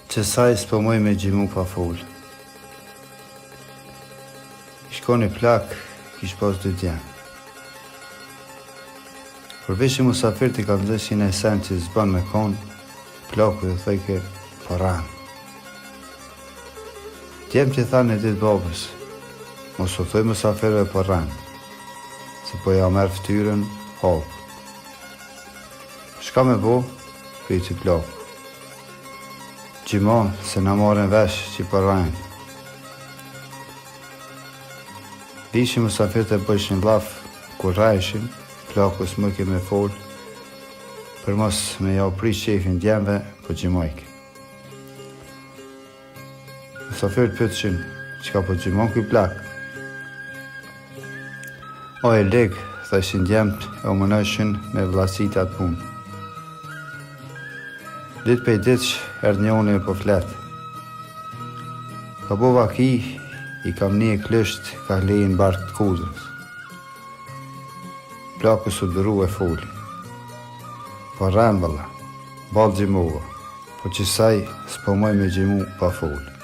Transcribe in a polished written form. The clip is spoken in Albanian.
që saj s'pëmoj me gjimu pa fol. Shko një plak, kish pas 2 djemë. Përveç i musafir t'i kam dhësi në sen që zban me kon, plaku dhe thejke paran. Djemë që tha në ditë babës, mos u thoj musafirve paran, se po ja merë ftyrën hapë. Shka me bo, pyeti plaku. Gjimon se na marrin vesh që parajnë. Vishim musafirët e bëshin laf, kur rajshin, plaku s'mëke me fol, për mos me ja prish qefin djemve, po gjimojke. Musafirët pyetshin, qka po gjimon kuj plak? O e lig, thashin djemt e u mënëshin me vlasit atë punë. Ditë për ditësh, erdë njoni e po fletë. Ka bo vaki, i kam një klësht ka lejnë barkë të kuzës. Plaku su dëru e foli. Po rëmë vëlla, balë gjimova, po që saj s'po moj me gjimu pa foli.